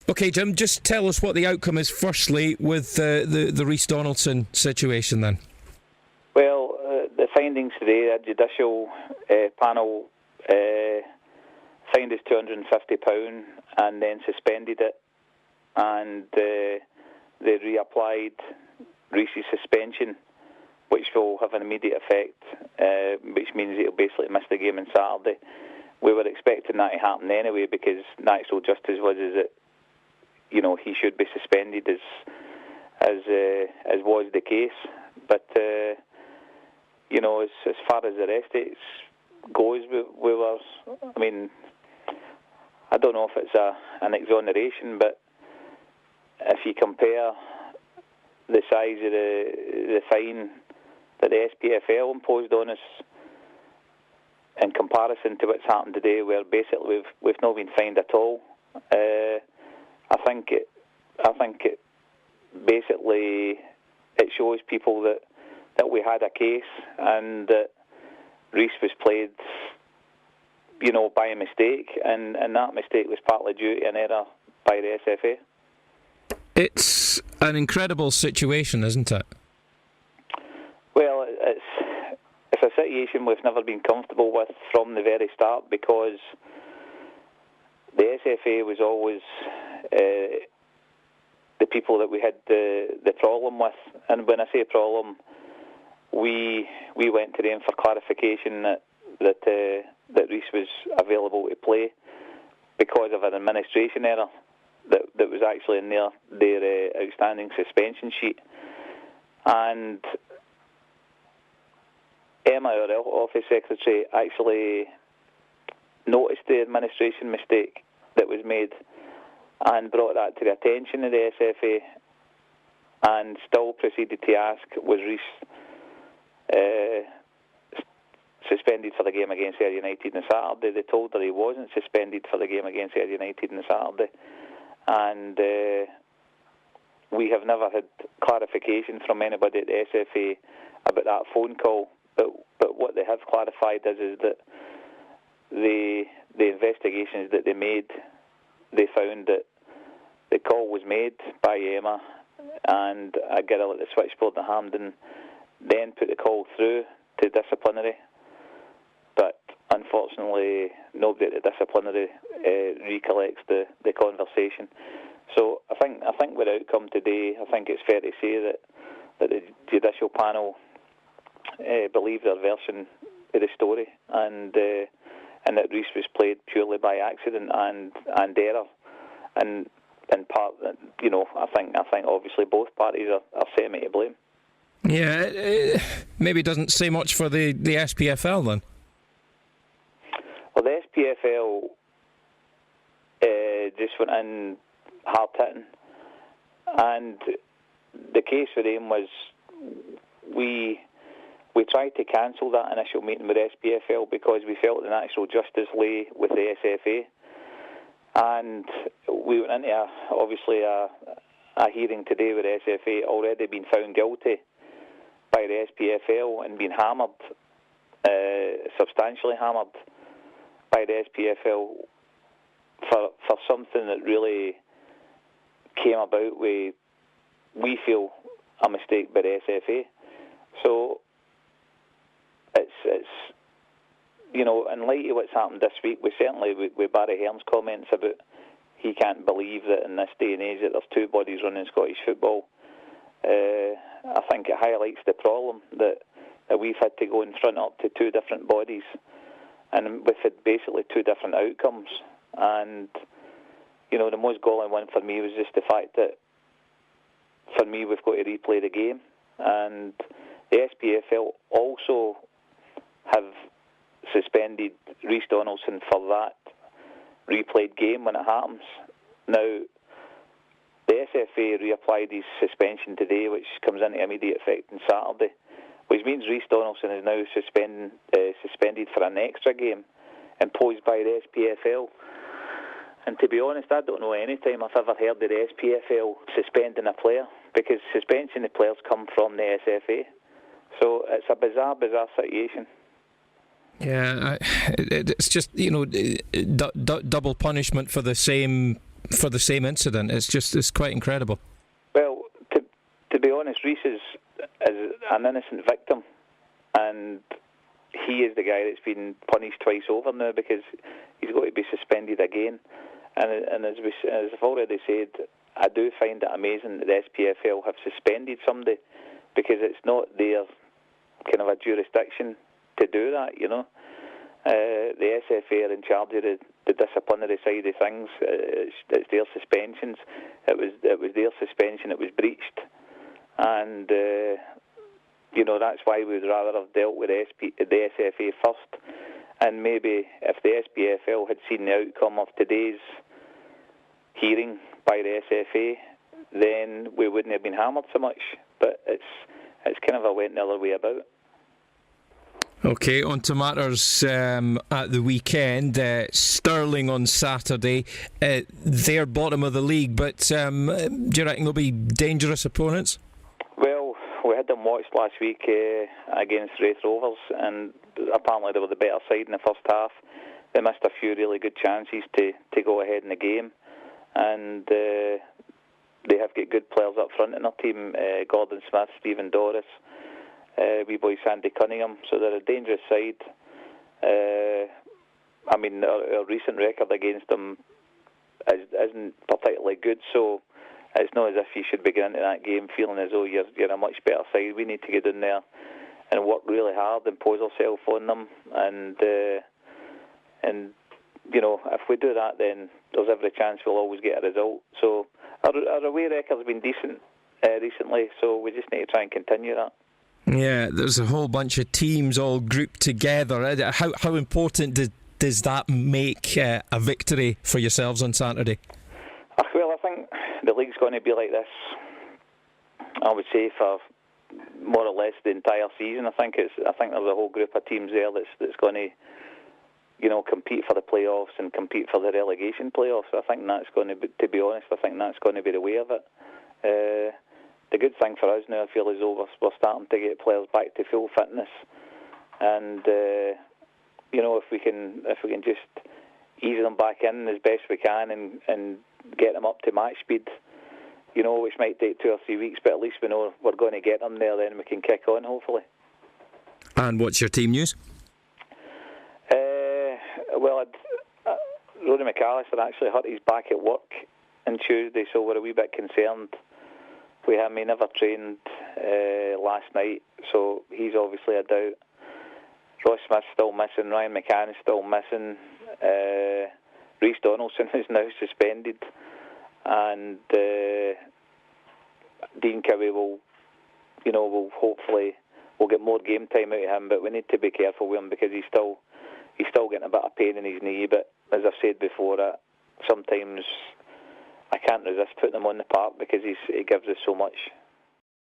OK, Jim, just tell us what the outcome is firstly with the Rhys Donaldson situation then. Well, the findings today, a judicial panel fined us £250 and then suspended it, and they reapplied Rhys's suspension, which will have an immediate effect, which means he'll basically miss the game on Saturday. We were expecting that to happen anyway, because natural justice was that he should be suspended as was the case. But as far as the rest of it goes, we were. I mean, I don't know if it's an exoneration, but if you compare the size of the fine that the SPFL imposed on us in comparison to what's happened today, where basically we've not been fined at all, I think it basically it shows people that we had a case and that Rhys was played, by a mistake, and that mistake was partly due to an error by the SFA. It's an incredible situation, isn't it? Well, it's a situation we've never been comfortable with from the very start, because the SFA was always the people that we had the problem with. And when I say problem, we went to them for clarification that Rhys was available to play because of an administration error that was actually in their outstanding suspension sheet. And Emma, our office secretary, actually noticed the administration mistake that was made and brought that to the attention of the SFA, and still proceeded to ask, was Rhys suspended for the game against Ayr United on Saturday? They told her he wasn't suspended for the game against Ayr United on Saturday, and we have never had clarification from anybody at the SFA about that phone call. But what they have clarified is that the investigations that they made, they found that the call was made by Emma and a girl at the switchboard in Hampden, then put the call through to disciplinary. But unfortunately, nobody at the disciplinary recollects the conversation. So I think with the outcome today, I think it's fair to say that the judicial panel believe their version of the story, and that Rhys was played purely by accident and error, and in part, I think obviously both parties are semi to blame. Yeah, it maybe doesn't say much for the SPFL then. Well, the SPFL just went in hard hitting, and the case for them was we tried to cancel that initial meeting with SPFL because we felt the natural justice lay with the SFA, and we went into obviously a hearing today with the SFA already been found guilty by the SPFL and been hammered, substantially hammered by the SPFL for something that really came about with, we feel, a mistake by the SFA. So it's in light of what's happened this week, we certainly, with Barry Hearn's comments about he can't believe that in this day and age that there's two bodies running Scottish football, I think it highlights the problem that we've had to go in front up to two different bodies, and we've had basically two different outcomes. And the most galling one for me was just the fact that for me we've got to replay the game, and the SPFL also have suspended Rhys Donaldson for that replayed game when it happens. Now, the SFA reapplied his suspension today, which comes into immediate effect on Saturday, which means Rhys Donaldson is now suspended for an extra game imposed by the SPFL. And to be honest, I don't know any time I've ever heard of the SPFL suspending a player, because suspension of players come from the SFA. So it's a bizarre situation. Yeah, it's just double punishment for the same for the same incident. It's quite incredible. Well, to be honest, Reece is an innocent victim, and he is the guy that's been punished twice over now because he's got to be suspended again. And as I've already said, I do find it amazing that the SPFL have suspended somebody because it's not their kind of a jurisdiction to do that, you know. The SFA are in charge of the disciplinary side of things. It's their suspensions. It was their suspension that was breached, and you know, that's why we'd rather have dealt with the SFA first. And maybe if the SPFL had seen the outcome of today's hearing by the SFA, then we wouldn't have been hammered so much. But it's kind of a went the other way about. Okay, on to matters at the weekend. Stirling on Saturday. They're bottom of the league, but do you reckon they'll be dangerous opponents? Well, we had them watched last week against Wraith Rovers, and apparently they were the better side in the first half. They missed a few really good chances to go ahead in the game, and they have got good players up front in their team, Gordon Smith, Stephen Doris, wee boy Sandy Cunningham, so they're a dangerous side. I mean, our recent record against them isn't particularly good, so it's not as if you should be going into that game feeling as though you're a much better side. We need to get in there and work really hard, impose ourselves on them, and you know, if we do that, then there's every chance we'll always get a result. So our away record's been decent recently, so we just need to try and continue that. Yeah, there's a whole bunch of teams all grouped together. How important does that make a victory for yourselves on Saturday? Well, I think the league's going to be like this, I would say, for more or less the entire season. I think there's a whole group of teams there that's going to, you know, compete for the playoffs and compete for the relegation playoffs. I think that's going to be honest, I think that's going to be the way of it. The good thing for us now, I feel, is we're starting to get players back to full fitness, and you know, if we can just ease them back in as best we can and get them up to match speed, you know, which might take 2 or 3 weeks, but at least we know we're going to get them there. Then we can kick on, hopefully. And what's your team news? Well, Rory McAllister actually hurt his back at work on Tuesday, so we're a wee bit concerned. We never trained last night, so he's obviously a doubt. Ross Smith's still missing, Ryan McCann's still missing, Rhys Donaldson is now suspended, and Dean Cowie will hopefully get more game time out of him, but we need to be careful with him because he's still getting a bit of pain in his knee. But as I've said before, sometimes I can't resist putting him on the park because he gives us so much.